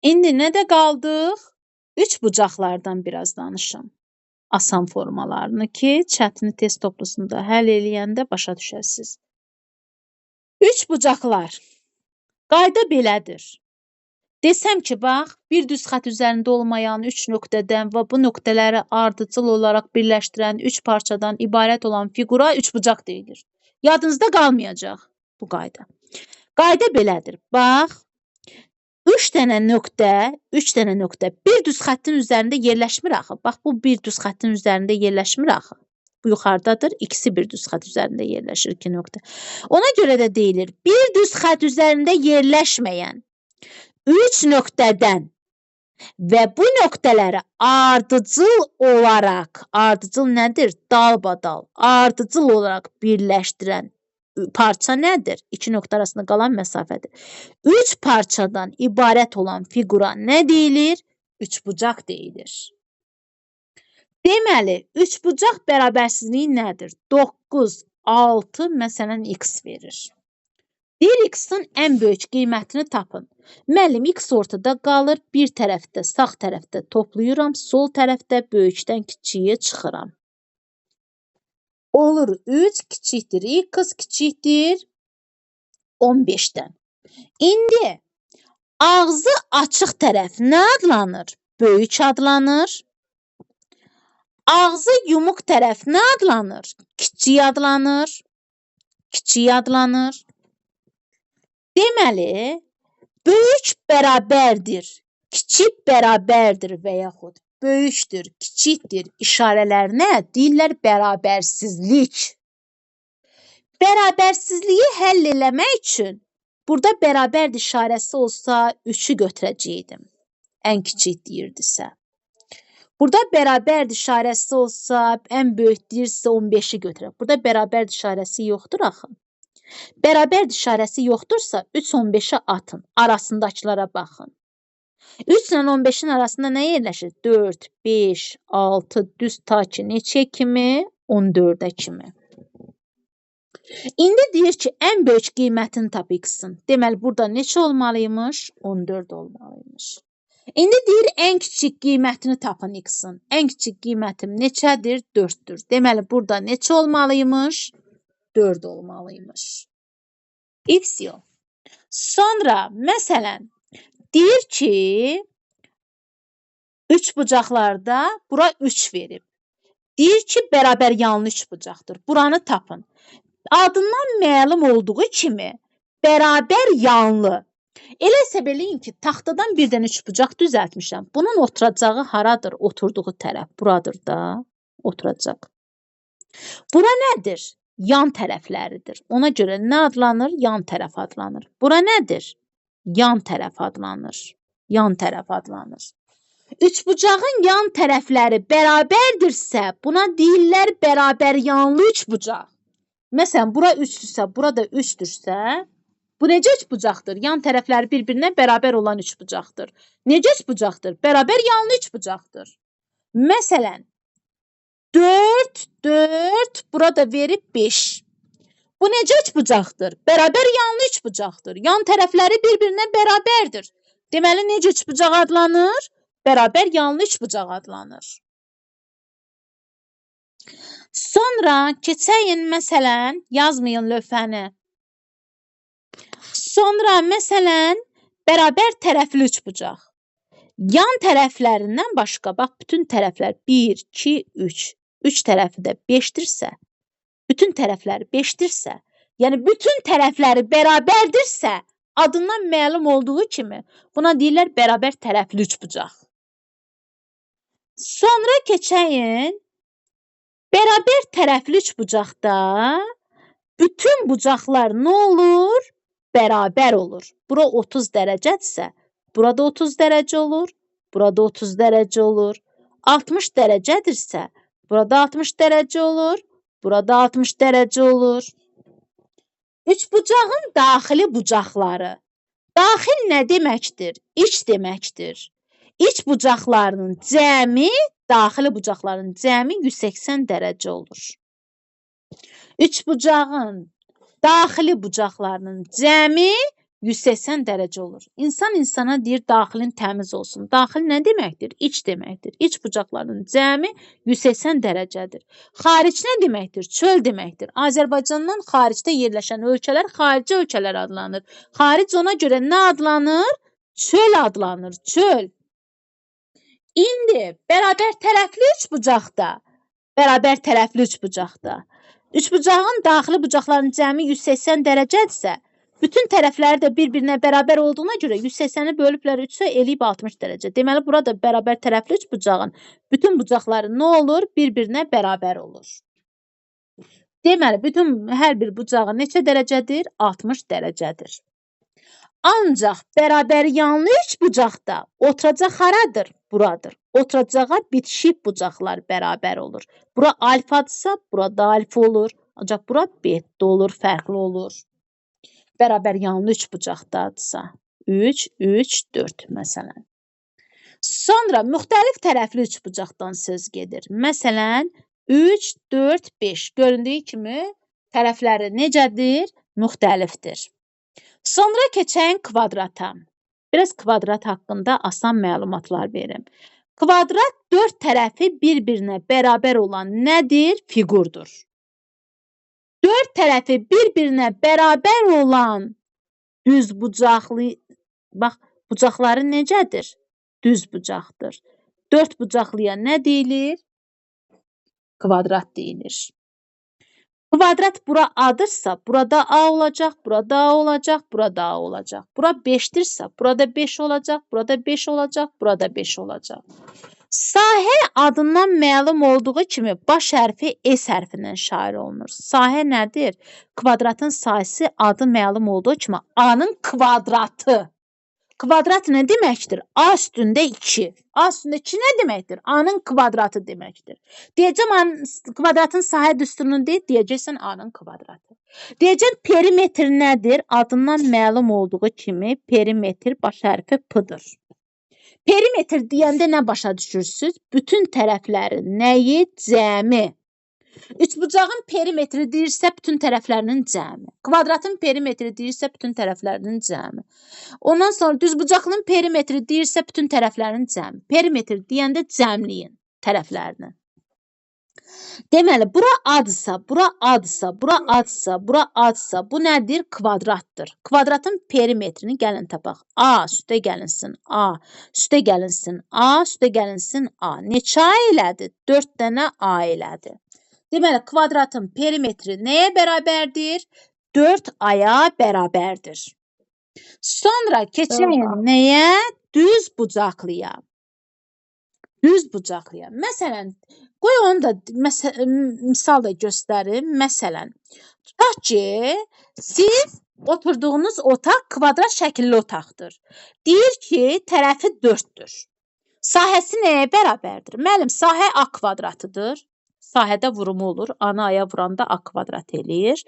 İndi nədə qaldıq? Üç bucaqlardan biraz danışım. Asan formalarını ki, çətini test toplusunda həll eləyəndə başa düşəsiz. Üç bucaqlar. Qayda belədir. Desəm ki, bax, bir düz xət üzərində olmayan üç nöqtədən və bu nöqtələri ardıcıl olaraq birləşdirən üç parçadan ibarət olan fiqura üç bucaq deyilir. Yadınızda qalmayacaq bu qayda. Qayda belədir. Bax, üç dənə nöqtə bir düz xəttin üzərində yerləşmir axı. Bax, bu bir düz xəttin üzərində yerləşmir axı. Bu yuxarıdadır, ikisi bir düz xət üzərində yerləşir, iki nöqtə. Ona görə də deyilir, bir düz xət üzərində yerləşməyən üç nöqtədən və bu nöqtələri ardıcıl olaraq, ardıcıl nədir? Dalbadal, ardıcıl olaraq birləşdirən parça nədir? İki nöqtə arasında qalan məsafədir. Üç parçadan ibarət olan fiqura nə deyilir? Üçbucaq deyilir. Deməli, üçbucaq bərabərsizliyi nədir? 9, 6, məsələn, x verir. Deyir, x-in ən böyük qiymətini tapın. Müəllim, x ortada qalır, bir tərəfdə, sağ tərəfdə toplayıram, sol tərəfdə böyükdən kiçiyə çıxıram. Olur 3 kiçikdir, x kiçikdir 15-dən. İndi ağzı açıq tərəf nə adlanır? Böyük adlanır. Ağzı yumuq tərəf nə adlanır? Kiçik adlanır. Kiçik adlanır. Deməli, böyük bərabərdir, kiçik bərabərdir və yaxud böyükdür, kiçikdir işarələrinə deyirlər bərabərsizlik. Bərabərsizliyi həll eləmək üçün burada bərabərdir işarəsi olsa 3-ü götürəcəydim, ən kiçik deyirdisə. Burada bərabərdir işarəsi olsa, ən böyük deyirsə 15-i götürək. Burada bərabərdir işarəsi yoxdur axı. Bərabərdir işarəsi yoxdursa 3, 15-i atın, arasındakılara baxın. 3 ilə 15-in arasında nə yerləşir? 4, 5, 6, düz ta ki neçəyə kimi? 14-ə kimi. İndi deyir ki, ən böyük qiymətini tap x-in. Deməli, burada neçə olmalıymış? 14 olmalıymış. İndi deyir, ən kiçik qiymətini tapın x-in. Ən kiçik qiymətim neçədir? 4-dür. Deməli, burada neçə olmalıymış? 4 olmalıymış. X yox. Sonra, məsələn, deyir ki, üç bucaqlarda bura 3 verib. Deyir ki, bərabər yanlı üç bucaqdır. Buranı tapın. Adından məlum olduğu kimi, bərabər yanlı. Elə hesab eləyin ki, taxtadan bir dənə üç bucaq düzəltmişəm. Bunun oturacağı haradır? Oturduğu tərəf buradır da. Oturacaq. Bura nədir? Yan tərəfləridir. Ona görə nə adlanır? Yan tərəf adlanır. Bura nədir? Yan tərəf adlanır. Yan tərəf adlanır. Üçbucağın yan tərəfləri bərabərdirsə, buna deyirlər bərabər yanlı üçbucaq. Məsələn, bura 3-dürsə, bura da 3-dürsə, bu necə üçbucaqdır? Yan tərəfləri bir-birinə bərabər olan üçbucaqdır. Necə üçbucaqdır? Bərabər yanlı üçbucaqdır. Məsələn, 4, 4, burada verib 5. Bu necə üçbucaqdır? Bərabər yanlı üçbucaqdır. Yan tərəfləri bir-birinə bərabərdir. Deməli, necə üçbucaq adlanır? Bərabər yanlı üçbucaq adlanır. Sonra keçəyin, məsələn, yazmayın lövhəni. Sonra, məsələn, bərabər tərəfli üçbucaq. Yan tərəflərindən başqa, bax, bütün tərəflər 1, 2, 3. 3 tərəfi də 5-dirsə, bütün tərəfləri 5-dirsə, yəni bütün tərəfləri bərabərdirsə, adından məlum olduğu kimi, buna deyirlər bərabər tərəfli üçbucaq. Sonra keçəyin, bərabər tərəfli üçbucaqda bütün bucaqlar nə olur? Bərabər olur. Bura 30 dərəcədirsə, burada 30 dərəcə olur, burada 30 dərəcə olur. 60 dərəcədirsə, burada 60 dərəcə olur, burada 60 dərəcə olur. Üçbucağın daxili bucaqları. Daxil nə deməkdir? İç deməkdir. İç bucaqlarının cəmi, daxili bucaqların cəmi 180 dərəcə olur. Üçbucağın daxili bucaqlarının cəmi 180 dərəcə olur. İnsan insana deyir daxilin təmiz olsun. Daxil nə deməkdir? İç deməkdir. İç bucaqlarının cəmi 180 dərəcədir. Xaric nə deməkdir? Çöl deməkdir. Azərbaycandan xaricdə yerləşən ölkələr xarici ölkələr adlanır. Xaric ona görə nə adlanır? Çöl adlanır. Çöl. İndi bərabər tərəfli üçbucaqda üçbucağın daxili bucaqlarının cəmi 180 dərəcədirsə, bütün tərəfləri də bir-birinə bərabər olduğuna görə 180-i bölüblər 3-ə eləyib 60 dərəcə. Deməli, burada bərabər tərəfli üçbucağın bütün bucaqları nə olur? Bir-birinə bərabər olur. Deməli, hər bir bucağı neçə dərəcədir? 60 dərəcədir. Ancaq bərabər yanlı üçbucaqda oturacaq haradır? Buradır. Oturacağa bitişik bucaqlar bərabər olur. Bura alfadırsa, burada alfa olur. Ancaq bura beta olur, fərqli olur. Bərabər yanlı üçbucaqdadırsa 3, 3, 4 məsələn. Sonra müxtəlif tərəfli üçbucaqdan söz gedir. Məsələn, 3, 4, 5. Göründüyü kimi tərəfləri necədir? Müxtəlifdir. Sonra keçək kvadrata. Biraz kvadrat haqqında asan məlumatlar verim. Kvadrat 4 tərəfi bir-birinə bərabər olan nədir? Fiqurdur. 4 tərəfi bir-birinə bərabər olan düz bucaqlı, bax, bucaqları necədir? Düz bucaqdır. 4 bucaqlıya nə deyilir? Kvadrat deyilir. Kvadrat bura A-dırsa, burada A olacaq, burada A olacaq, burada A olacaq. Bura 5-dirsə, burada 5 olacaq, burada 5 olacaq, burada 5 olacaq. Sahə adından məlum olduğu kimi baş hərfi S hərfindən şair olunur. Sahə nədir? Kvadratın sahəsi adı məlum olduğu kimi A-nın kvadratı. Kvadrat nə deməkdir? A üstündə 2. A üstündə 2 nə deməkdir? A-nın kvadratı deməkdir. Deyəcəm kvadratın sahə düsturunu deyil, deyəcəksən A-nın kvadratı. Deyəcəm perimetr nədir? Adından məlum olduğu kimi perimetr baş hərfi P-dır. Perimetr deyəndə nə başa düşürsünüz? Bütün tərəfləri, nəyi? Cəmi. Üçbucağın perimetri deyirsə bütün tərəflərinin cəmi. Kvadratın perimetri deyirsə bütün tərəflərinin cəmi. Ondan sonra düzbucaqlının perimetri deyirsə bütün tərəflərinin cəmi. Perimetr deyəndə cəmləyin tərəflərini. Deməli, bura adsa, bura adsa, bura adsa, bura adsa, bu nədir? Kvadratdır. Kvadratın perimetrini gəlin tapaq. A üstə gəlinsin A, üstə gəlinsin A, üstə gəlinsin A. Neçə ailədir? 4 dənə ailədir. Deməli, kvadratın perimetri nəyə bərabərdir? 4 aya bərabərdir. Sonra keçək nəyə? Düz bucaqlıya. Düz bucaqlıya. Məsələn, qoy onu da misal da göstərim. Məsələn, tutaq ki, siz oturduğunuz otaq kvadrat şəkilli otaqdır. Deyir ki, tərəfi 4-dür. Sahəsi nəyə bərabərdir? Müəllim, sahə A kvadratıdır. Sahədə vurumu olur. A-nı aya vuranda A kvadrat eləyir.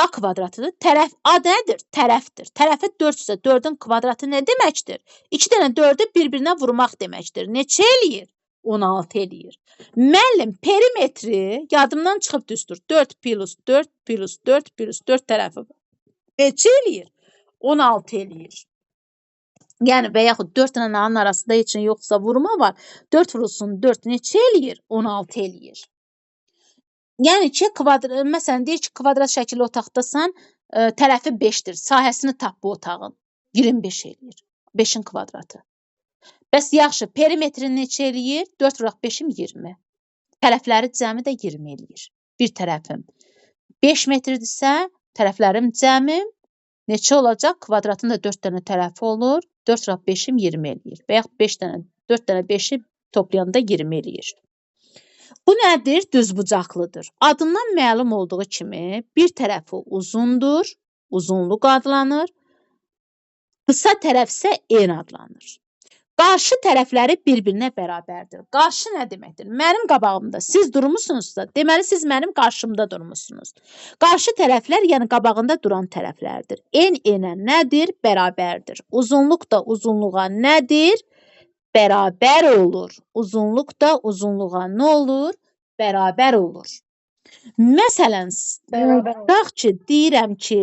A kvadratıdır. Tərəf A nədir? Tərəfdir. Tərəfi 4-dürsə 4-ün kvadratı nə deməkdir? 2 dənə 4-ü bir-birinə vurmaq deməkdir. Neçə eləyir? 16 eləyir. Müəllim, perimetri yadımdan çıxıb düzdür. 4 plus 4 plus 4 plus 4 tərəfi neçə eləyir? 16 eləyir. Yəni və yaxud 4 dənənin arasında heç yoxsa vurma var. 4 vurulsun 4 neçə eləyir? 16 eləyir. Yəni ki, məsələn, deyir ki, kvadrat şəkilli otaqdasan, tərəfi 5-dir. Sahəsini tap bu otağın. 25 eləyir. 5-in kvadratı. Bəs yaxşı, perimetri neçə eləyir? 4 vuraq 5-im 20. Tərəfləri cəmi də 20 eləyir. Bir tərəfim 5 metrdirsə, tərəflərim cəmim neçə olacaq? Kvadratın da 4 dənə tərəfi olur. 4 vuraq 5-im 20 eləyir. Və yaxud 4 dənə 5-i toplayanda 20 eləyir. Bu nədir? Düzbucaqlıdır. Adından məlum olduğu kimi bir tərəfi uzundur, uzunluq adlanır. Qısa tərəf isə en adlanır. Qarşı tərəfləri bir-birinə bərabərdir. Qarşı nə deməkdir? Mənim qabağımda siz durmusunuzsa, deməli siz mənim qarşımda durmusunuz. Qarşı tərəflər, yəni qabağında duran tərəflərdir. En-enə nədir? Bərabərdir. Uzunluq da uzunluğa nədir? Bərabər olur. Uzunluq da uzunluğa nə olur? Bərabər olur. Məsələn, tutaq ki, deyirəm ki,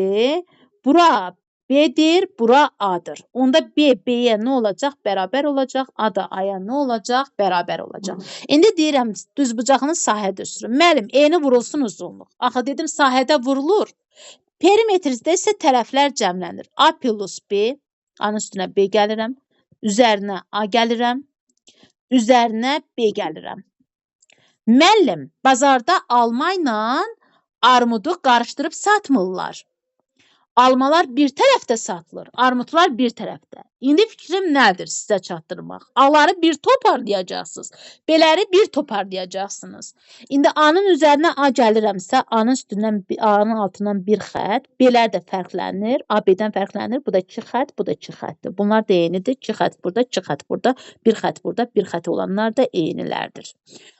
bura B-dir, bura A-dır. Onda B, B-yə nə olacaq? Bərabər olacaq. A da A-ya nə olacaq? Bərabər olacaq. İndi deyirəm, düzbucaqlı sahədə sürün. Müəllim, eni vurulsun uzunluq. Axı dedim, sahədə vurulur. Perimetrdə isə tərəflər cəmlənir. A plus B, A-nın üstünə B gəlirəm. Üzərinə A gəlirəm. Üzərinə B gəlirəm. Müəllim, bazarda alma ilə armudu qarışdırıb satmırlar. Almalar bir tərəfdə satılır, armudlar bir tərəfdə. İndi fikrim nədir sizə çatdırmaq? Aları bir toparlayacaqsınız, beləri bir toparlayacaqsınız. İndi A-nın üzərinə A gəlirəmsə, A-nın üstündən, A-nın altından bir xət, belər də fərqlənir, A, B-dən fərqlənir. Bu da 2 xət, bu da 2 xətdir. Bunlar da eynidir. 2 xət burada, 2 xət burada, 1 xət burada, 1 xət olanlar da eynilərdir.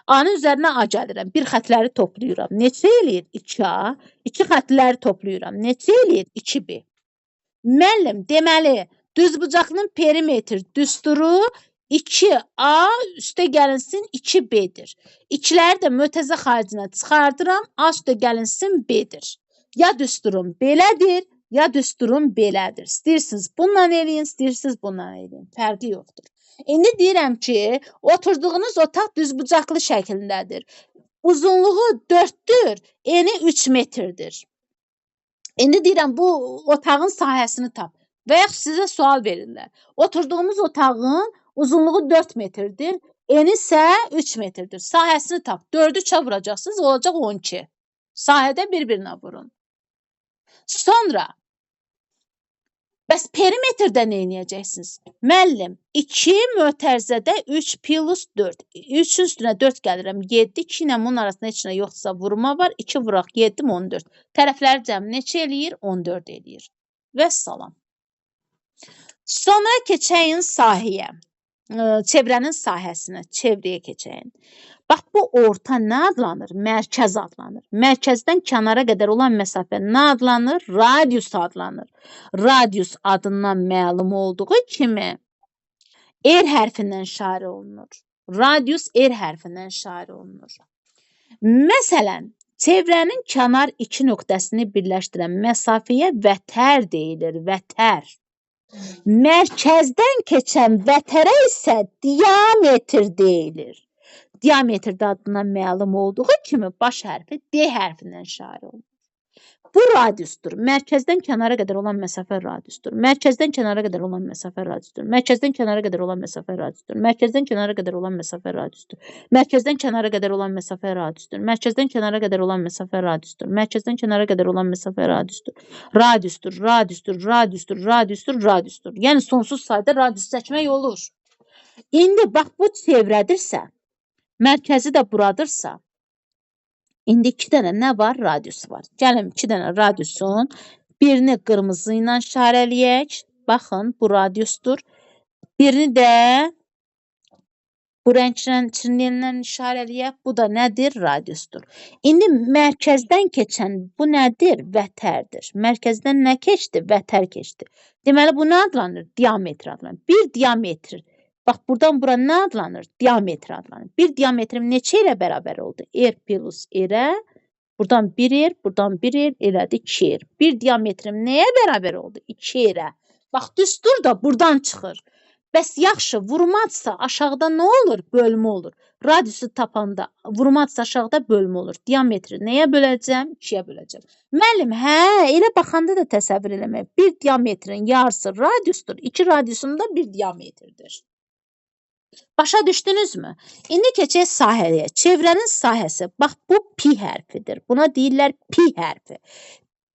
A-nın üzərinə A gəlirəm, bir xətləri toplayıram. Neçə eləyir? 2A. 2 xətləri toplayıram. Neçə eləyir? 2B. Müəllim, deməli, düzbucaqlının perimetr düsturu 2A üstə gəlinsin 2B-dir. İkiləri də mötərizə xaricinə çıxardıram, A üstə gəlinsin B-dir. Ya düsturum belədir, ya düsturum belədir. İstəyirsiniz bununla eləyin, istəyirsiniz bununla eləyin. Fərqi yoxdur. İndi deyirəm ki, oturduğunuz otaq düzbucaqlı şəklindədir. Uzunluğu 4-dür, eni 3 metrdir. İndi deyirəm, bu otağın sahəsini tap. Və yaxud sizə sual verirlər. Oturduğumuz otağın uzunluğu 4 metrdir, eni isə 3 metrdir. Sahəsini tap. 4-ü 3-ə vuracaqsınız, olacaq 12. Sahədə bir-birinə vurun. Sonra, bəs perimetrdə nə edəcəksiniz? Müəllim, 2 mötərizədə 3 plus 4. 3-ün üstünə 4 gəlirəm, 7. 2 ilə bunun arasında heç nə yoxdursa vurma var. 2 vuraq, 7, 14. Tərəfləri cəmi neçə eləyir? 14 eləyir. Və salam. Sonra keçəyin sahəyə, çevrənin sahəsinə, çevrəyə keçəyin. Bax, bu orta nə adlanır? Mərkəz adlanır. Mərkəzdən kənara qədər olan məsafə nə adlanır? Radius adlanır. Radius adından məlum olduğu kimi R hərfindən işarə olunur. Radius R hərfindən işarə olunur. Məsələn, çevrənin kənar iki nöqtəsini birləşdirən məsafəyə vətər deyilir, vətər. Mərkəzdən keçən vətərə isə diametr deyilir. Diametrdə adından məlum olduğu kimi baş hərfi D hərfindən işarə olunur. Bu radiusdur. Mərkəzdən kənara qədər olan məsafə radiusdur. Mərkəzdən kənara qədər olan məsafə radiusdur. Mərkəzdən kənara qədər olan məsafə radiusdur. Mərkəzdən kənara qədər olan məsafə radiusdur. Mərkəzdən kənara qədər olan məsafə radiusdur. Mərkəzdən kənara qədər olan məsafə radiusdur. Mərkəzdən kənara qədər olan məsafə radiusdur. Radiusdur, radiusdur, radiusdur, radiusdur, radiusdur. Yəni sonsuz sayda radius çəkmək olur. İndi bax bu çevrədirsə, mərkəzi də buradırsa, İndi 2 dənə nə var? Radius var. Gəlin 2 dənə radiusun birini qırmızı ilə işarələyək. Baxın, bu radiusdur. Birini də bu rənglə işarələyək. Bu da nədir? Radiusdur. İndi mərkəzdən keçən bu nədir? Vətərdir. Mərkəzdən nə keçdi? Vətər keçdi. Deməli, bu nə adlanır? Diametr adlanır. Bir diametr. Bax, buradan bura nə adlanır? Diametr adlanır. Bir diametrim neçə ilə bərabər oldu? R plus R-ə. Buradan 1 R, buradan 1 R, elədi 2 R. Bir diametrim nəyə bərabər oldu? 2 R-ə. Bax, düstur da buradan çıxır. Bəs yaxşı, vurmadsa aşağıda nə olur? Bölmə olur. Radiusu tapanda vurmadsa aşağıda bölmə olur. Diametri nəyə böləcəm? 2-yə böləcəm. Müəllim, hə, elə baxanda da təsəvvür eləmək. Bir diametrin yarısı radiusdur. 2 radiusunda bir diametrdir. Başa düşdünüzmü? İndi keçək sahəyə. Çevrənin sahəsi. Bax, bu pi hərfidir. Buna deyirlər pi hərfi.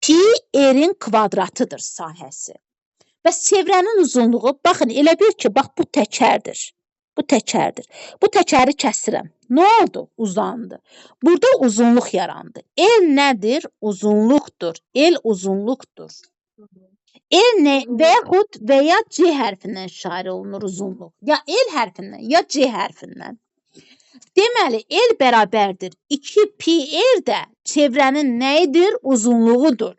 Pi R-in kvadratıdır sahəsi. Bəs çevrənin uzunluğu, baxın, elə bil ki, bax, bu təkərdir. Bu təkərdir. Bu təkəri kəsirəm. Nə oldu? Uzandı. Burada uzunluq yarandı. L nədir? Uzunluqdur. L uzunluqdur. L nə və yaxud və ya C hərfindən işarə olunur uzunluq. Ya L hərfindən, ya C hərfindən. Deməli, L bərabərdir. 2 pi R də çevrənin nəyidir? Uzunluğudur.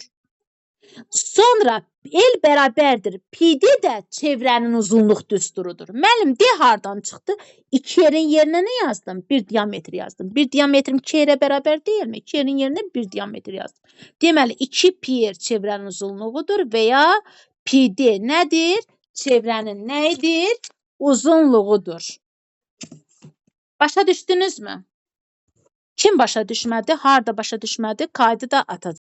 Sonra L bərabərdir. Pi-D də çevrənin uzunluq düsturudur. Müəllim, D hardan çıxdı? 2 yerin yerinə nə yazdım? 1 diametr yazdım. 1 diametrim 2 yerə bərabər deyilmi? 2 yerin yerinə 1 diametr yazdım. Deməli, 2 pi R çevrənin uzunluğudur və ya PD nədir? Çevrənin nə edir? Uzunluğudur. Başa düşdünüzmü? Kim başa düşmədi? Harda başa düşmədi? Kaydı da atacaq.